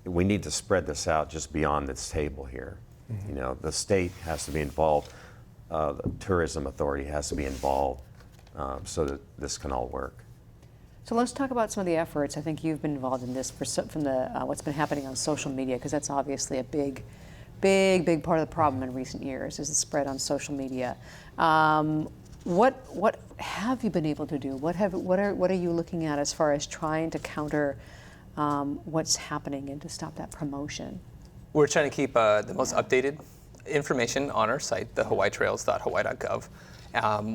We need to spread this out just beyond this table here. You know, the state has to be involved, the tourism authority has to be involved so that this can all work. So let's talk about some of the efforts. I think you've been involved in this from the what's been happening on social media, because that's obviously a big part of the problem in recent years is the spread on social media. What have you been able to do? What are you looking at as far as trying to counter what's happening and to stop that promotion? We're trying to keep the most updated information on our site, the hawaiitrails.hawaii.gov.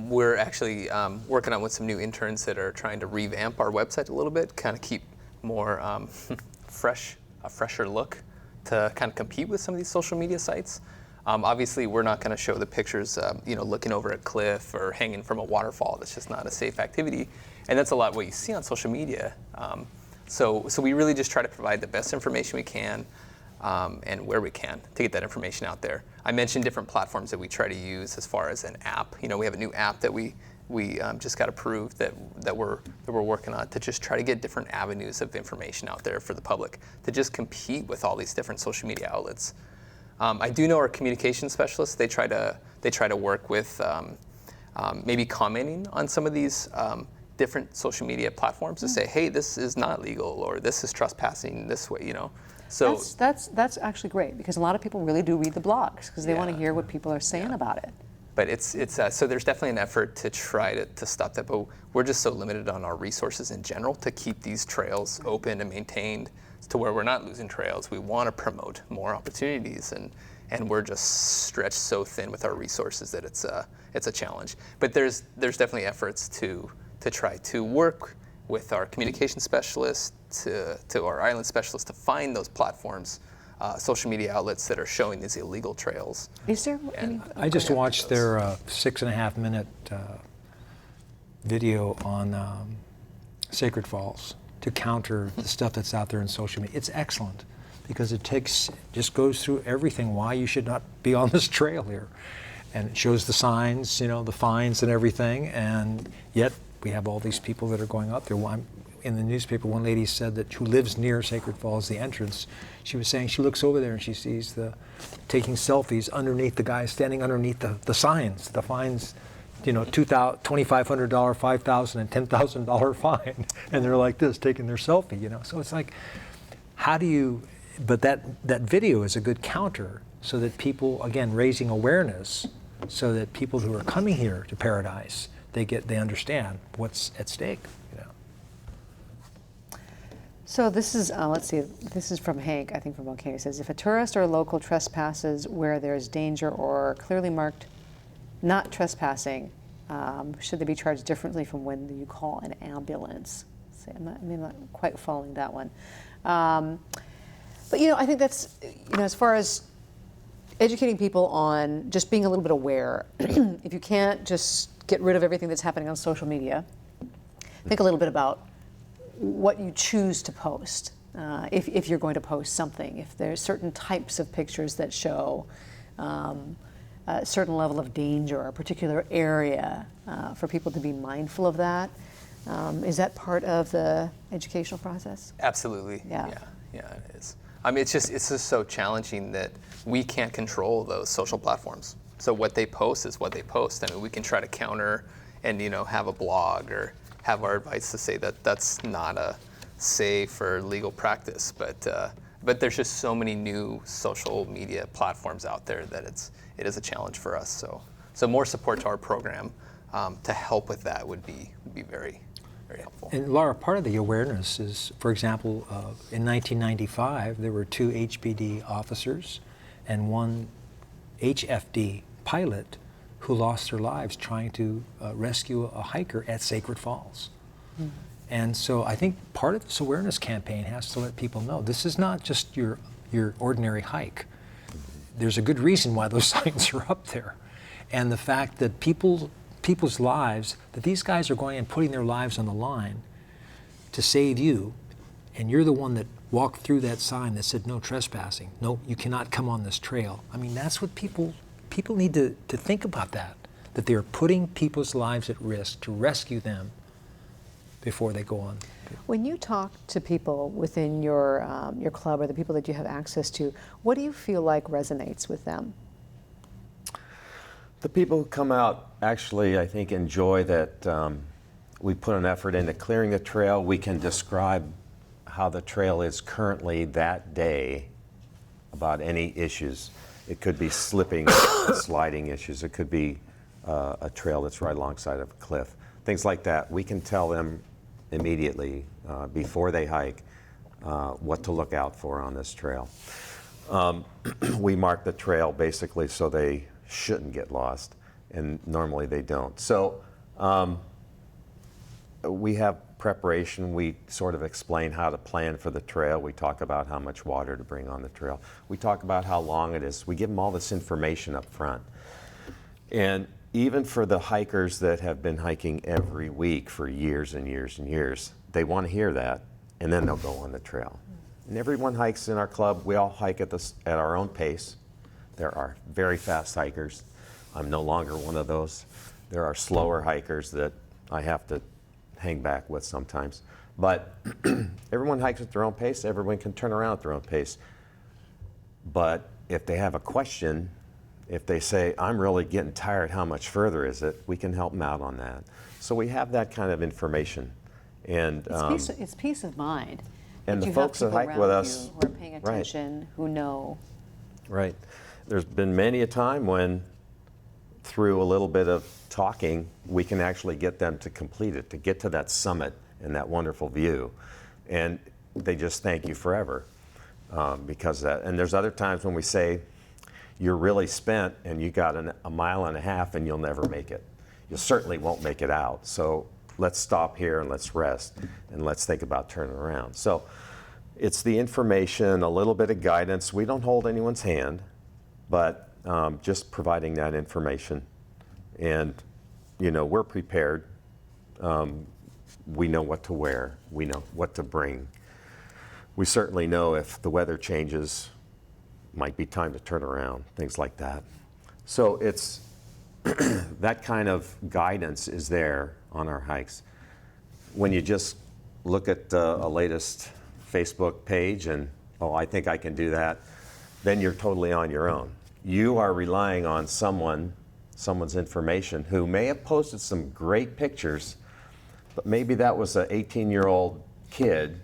We're actually working on with some new interns that are trying to revamp our website a little bit, kind of keep more a fresher look to kind of compete with some of these social media sites. Obviously, we're not going to show the pictures, looking over a cliff or hanging from a waterfall. That's just not a safe activity, and that's a lot what you see on social media. So we really just try to provide the best information we can. And where we can to get that information out there. I mentioned different platforms that we try to use as far as an app. You know, we have a new app that we just got approved that we're working on to just try to get different avenues of information out there for the public to just compete with all these different social media outlets. I do know our communication specialists. They try to work with maybe commenting on some of these different social media platforms to say, hey, this is not legal, or this is trespassing this way. You know. So that's actually great, because a lot of people really do read the blogs because they want to hear what people are saying about it. But it's so there's definitely an effort to try to stop that, but we're just so limited on our resources in general to keep these trails open and maintained to where we're not losing trails. We want to promote more opportunities, and we're just stretched so thin with our resources that it's a challenge. But there's definitely efforts to try to work with our communication specialists, to our island specialists, to find those platforms, social media outlets that are showing these illegal trails. Is there any? I just watched their 6.5-minute video on Sacred Falls to counter the stuff that's out there in social media. It's excellent because it just goes through everything, why you should not be on this trail here. And it shows the signs, the fines and everything, and yet we have all these people that are going up there. In the newspaper, one lady said that who lives near Sacred Falls, the entrance, she was saying she looks over there and she sees taking selfies underneath the guys standing underneath the signs, the fines, $2,500, $5,000, and $10,000 fine, and they're like this taking their selfie, So it's like, how do you? But that video is a good counter, so that people, again, raising awareness, so that people who are coming here to Paradise, they understand what's at stake. So this is, let's see, this is from Hank, I think from O'Kane. He says, if a tourist or local trespasses where there's danger or clearly marked not trespassing, should they be charged differently from when you call an ambulance? See, I'm not quite following that one. But I think that's, as far as educating people on just being a little bit aware, if you can't just get rid of everything that's happening on social media, think a little bit about what you choose to post, if you're going to post something, if there's certain types of pictures that show a certain level of danger or a particular area, for people to be mindful of that. Is that part of the educational process? Absolutely. Yeah, it is. I mean, it's just so challenging that we can't control those social platforms. So what they post is what they post. I mean, we can try to counter and have a blog or have our advice to say that that's not a safe or legal practice, but there's just so many new social media platforms out there that it is a challenge for us. So more support to our program to help with that would be very, very helpful. And Laura, part of the awareness is, for example, in 1995 there were 2 HBD officers and 1 HFD pilot who lost their lives trying to rescue a hiker at Sacred Falls. Mm-hmm. And so I think part of this awareness campaign has to let people know this is not just your ordinary hike. There's a good reason why those signs are up there. And the fact that people's lives, that these guys are going and putting their lives on the line to save you, and you're the one that walked through that sign that said no trespassing, no, you cannot come on this trail. I mean, that's what people need to think about, that they're putting people's lives at risk to rescue them before they go on. When you talk to people within your club or the people that you have access to, what do you feel like resonates with them? The people who come out actually, I think, enjoy that we put an effort into clearing the trail. We can describe how the trail is currently that day about any issues. It could be slipping, sliding issues. It could be a trail that's right alongside of a cliff. Things like that. We can tell them immediately before they hike what to look out for on this trail. We mark the trail basically so they shouldn't get lost, and normally they don't. So we have preparation. We sort of explain how to plan for the trail. We talk about how much water to bring on the trail. We talk about how long it is. We give them all this information up front. And even for the hikers that have been hiking every week for years and years and years, they want to hear that, and then they'll go on the trail. And everyone hikes in our club. We all hike at our own pace. There are very fast hikers. I'm no longer one of those. There are slower hikers that I have to hang back with sometimes. But everyone hikes at their own pace. Everyone can turn around at their own pace. But if they have a question, if they say, I'm really getting tired, how much further is it? We can help them out on that. So we have that kind of information. And it's peace of mind. And the folks that hike with us, who are paying attention, right, who know. Right. There's been many a time when, through a little bit of talking, we can actually get them to complete it, to get to that summit and that wonderful view. And they just thank you forever because of that. And there's other times when we say, you're really spent and you got a mile and a half and you'll never make it. You certainly won't make it out. So let's stop here and let's rest and let's think about turning around. So it's the information, a little bit of guidance. We don't hold anyone's hand, but just providing that information. And, you know, we're prepared. We know what to wear. We know what to bring. We certainly know if the weather changes, might be time to turn around, things like that. So it's that kind of guidance is there on our hikes. When you just look at a latest Facebook page and, oh, I think I can do that, then you're totally on your own. You are relying on someone's information who may have posted some great pictures, but maybe that was an 18-year-old kid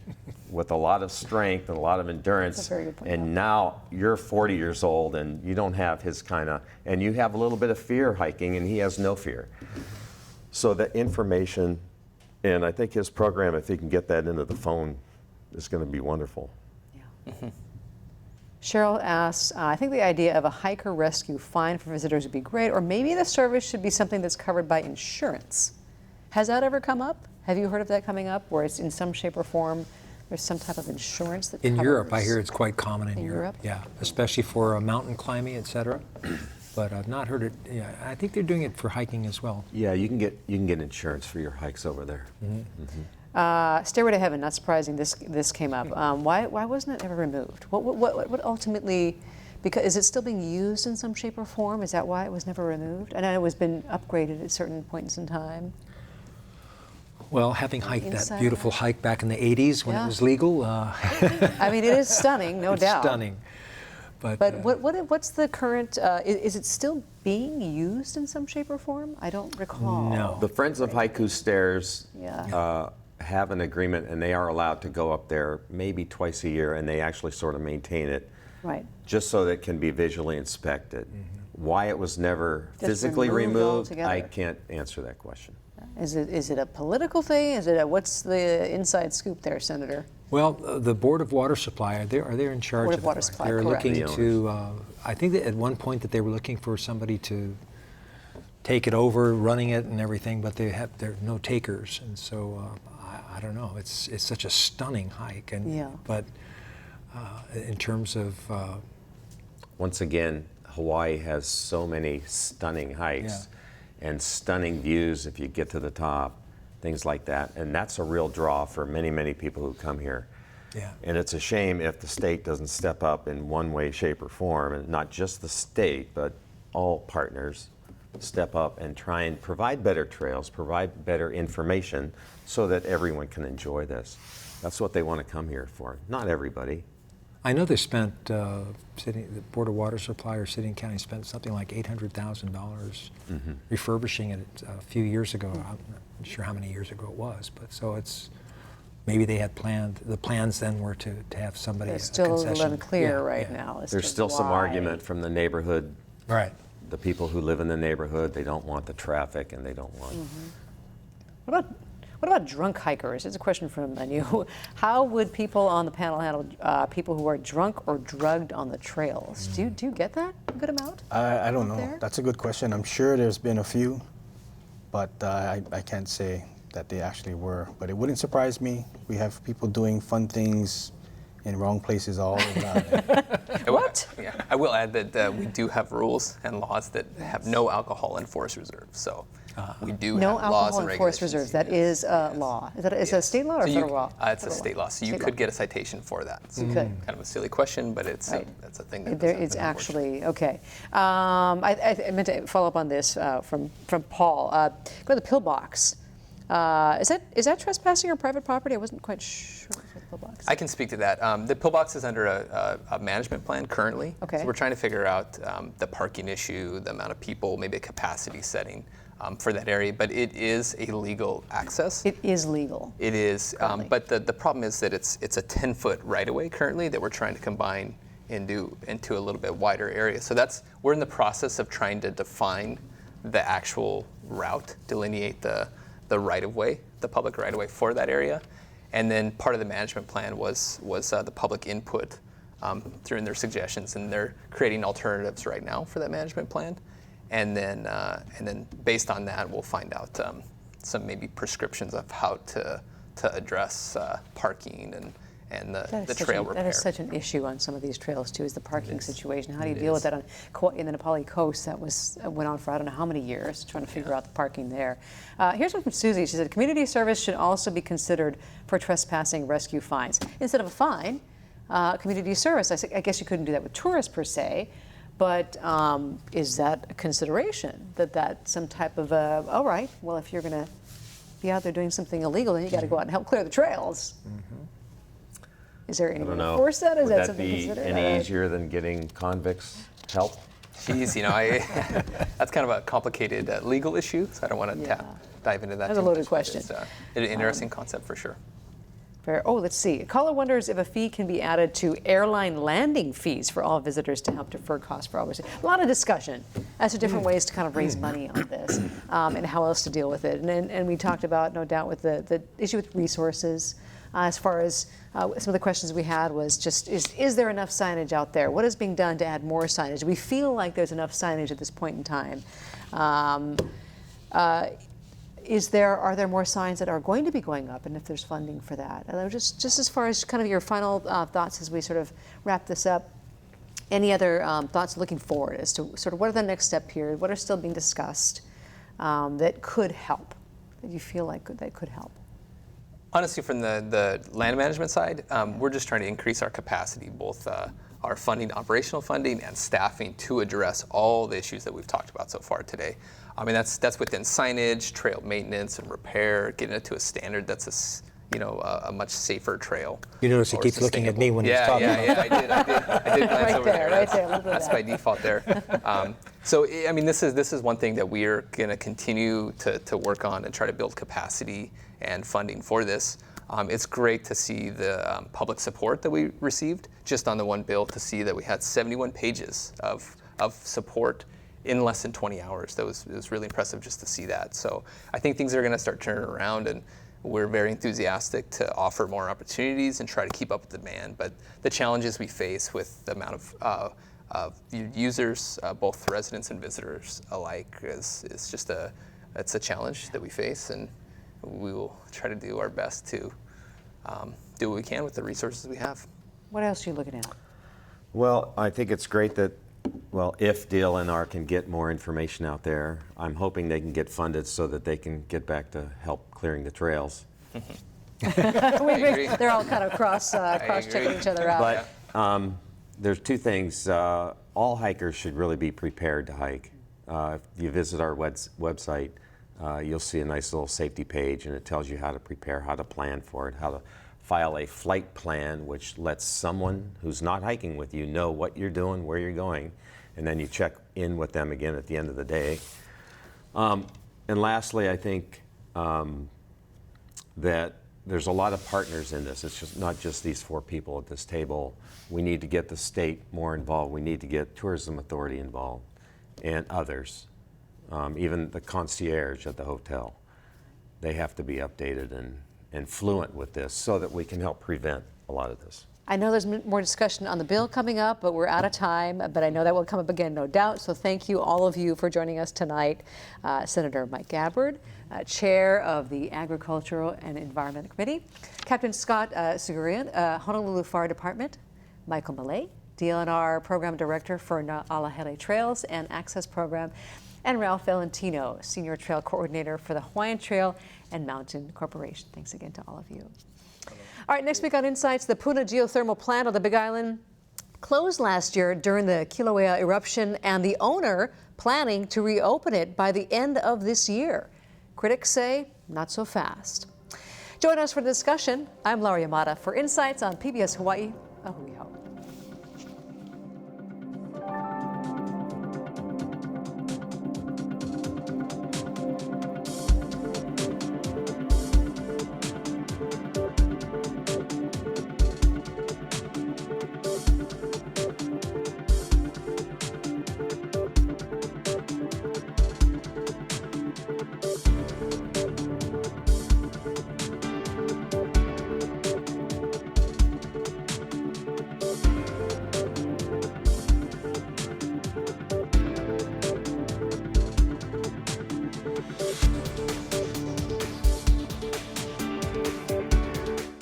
with a lot of strength and a lot of endurance. That's a very good point. And now you're 40 years old and you don't have his kind of, and you have a little bit of fear hiking and he has no fear. So the information, and I think his program, if he can get that into the phone, is going to be wonderful. Yeah. Cheryl asks, I think the idea of a hiker rescue fine for visitors would be great, or maybe the service should be something that's covered by insurance. Has that ever come up? Have you heard of that coming up, where it's in some shape or form, there's some type of insurance that In covers? Europe, I hear it's quite common in Europe? Yeah, especially for mountain climbing, etc. But I've not heard it. Yeah, I think they're doing it for hiking as well. Yeah, you can get insurance for your hikes over there. Mm-hmm. Mm-hmm. Stairway to Heaven, not surprising, this came up. Why wasn't it ever removed? What ultimately, because is it still being used in some shape or form? Is that why it was never removed? I know it was been upgraded at certain points in time. Well, having hiked that Inside beautiful out. hike back in the 80s when Yeah. it was legal, I mean, it is stunning, no it's doubt. stunning. But What's the current, is it still being used in some shape or form? I don't recall. No. The Friends of Haiku Stairs Yeah. have an agreement, and they are allowed to go up there maybe twice a year, and they actually sort of maintain it Right. just so that it can be visually inspected. Mm-hmm. Why it was never Just physically removed removed, I altogether. can't answer that question. Is it a political thing? What's the inside scoop there, Senator? Well, the Board of Water Supply, are they in charge Board of of Water it? Supply, They're correct. looking The to, I think that at one point that they were looking for somebody to take it over, running it and everything, but there are no takers. And so, I don't know, it's such a stunning hike. And Yeah. But in terms of, Once again, Hawaii has so many stunning hikes and stunning views if you get to the top, things like that. And that's a real draw for many, many people who come here. Yeah. And it's a shame if the state doesn't step up in one way, shape, or form, and not just the state, but all partners step up and try and provide better trails, provide better information so that everyone can enjoy this. That's what they want to come here for. Not everybody. I know they spent, the Board of Water Supply or City and County spent something like $800,000 refurbishing it a few years ago. I'm not sure how many years ago it was, but so it's, maybe they had planned, the plans then were to have somebody, It's still a little unclear right yeah. now. As There's to still some why. argument from the neighborhood. Right. The people who live in the neighborhood, they don't want the traffic and they don't want. What about drunk hikers? It's a question from Manu. How would people on the panel handle people who are drunk or drugged on the trails? Do you get that a good amount? I don't know. there? That's a good question. I'm sure there's been a few, but I can't say that they actually were. But it wouldn't surprise me. We have people doing fun things in wrong places all the time. What? Yeah, I will add that we do have rules and laws that have no alcohol in forest reserves. So we do No have laws alcohol and in forest regulations. reserves. That is a law. Is that a state law or So federal law? It's a Federal state law. So you State could law. get a citation for that. So You could. Kind of a silly question, but it's Right. that's a thing that There, does it's happen, actually, okay. I meant to follow up on this from Paul. Go to the pillbox. Is that trespassing or private property? I wasn't quite sure with the pillbox. I can speak to that. The pillbox is under a management plan currently. Okay. So we're trying to figure out the parking issue, the amount of people, maybe a capacity setting for that area. But it is a legal access. It is legal. It is. Currently. But the problem is that it's a 10-foot right-of-way currently that we're trying to combine into a little bit wider area. So we're in the process of trying to define the actual route, delineate the right-of-way, the public right-of-way for that area. And then part of the management plan was the public input through their suggestions, and they're creating alternatives right now for that management plan. And then based on that, we'll find out some maybe prescriptions of how to address parking and the trail repair. That is such an issue on some of these trails too, is the parking situation. How do you deal with that in the Nepali coast? That went on for I don't know how many years, trying to figure out the parking there. Here's one from Susie. She said, community service should also be considered for trespassing rescue fines. Instead of a fine, community service. I guess you couldn't do that with tourists per se, but is that a consideration? That's some type of all right, well, if you're going to be out there doing something illegal, then you got to go out and help clear the trails. Is there any way to force that? Is Would that that something be considered? any easier than getting convicts help? Geez, that's kind of a complicated legal issue, so I don't want to dive into that. That's a too loaded much, but question. It's an interesting concept for sure. Let's see. A caller wonders if a fee can be added to airline landing fees for all visitors to help defer costs for overseas. A lot of discussion as to different ways to kind of raise money on this and how else to deal with it. And we talked about, no doubt, with the issue with resources. As far as some of the questions we had was just, is there enough signage out there? What is being done to add more signage? We feel like there's enough signage at this point in time. Are there more signs that are going to be going up, and if there's funding for that? And just as far as kind of your final thoughts as we sort of wrap this up, any other thoughts looking forward as to sort of what are the next step here? What are still being discussed that could help, that you feel like that could help? Honestly, from the land management side, we're just trying to increase our capacity, both our funding, operational funding, and staffing to address all the issues that we've talked about so far today. I mean, that's within signage, trail maintenance and repair, getting it to a standard that's a much safer trail. You notice he keeps looking at me when he's talking. Yeah, I did glance over there. Right there, look at That's that. by default there. So, I mean, this is one thing that we're going to continue to work on and try to build capacity and funding for this. It's great to see the public support that we received just on the one bill, to see that we had 71 pages of support in less than 20 hours. It was really impressive just to see that. So I think things are going to start turning around, and we're very enthusiastic to offer more opportunities and try to keep up with demand. But the challenges we face with the amount of users, both residents and visitors alike, is just it's a challenge that we face, and we will try to do our best to do what we can with the resources we have. What else are you looking at? Well, I think it's great that, if DLNR can get more information out there, I'm hoping they can get funded so that they can get back to help clearing the trails. They're all kind of cross-checking each other out. But there's two things. All hikers should really be prepared to hike. If you visit our website, you'll see a nice little safety page, and it tells you how to prepare, how to plan for it, how to file a flight plan, which lets someone who's not hiking with you know what you're doing, where you're going, and then you check in with them again at the end of the day. And lastly, I think that there's a lot of partners in this. It's just not just these 4 people at this table. We need to get the state more involved. We need to get Tourism Authority involved and others, even the concierge at the hotel. They have to be updated and fluent with this so that we can help prevent a lot of this. I know there's more discussion on the bill coming up, but we're out of time. But I know that will come up again, no doubt. So thank you, all of you, for joining us tonight. Senator Mike Gabbard, Chair of the Agricultural and Environmental Committee, Captain Scott Sigurian, Honolulu Fire Department, Michael Millay, DLNR Program Director for Alahele Trails and Access Program, and Ralph Valentino, Senior Trail Coordinator for the Hawaiian Trail and Mountain Corporation. Thanks again to all of you. All right, next week on Insights, the Puna geothermal plant on the Big Island closed last year during the Kilauea eruption, and the owner planning to reopen it by the end of this year. Critics say not so fast. Join us for the discussion. I'm Laurie Amata for Insights on PBS Hawaii. Ahui hau.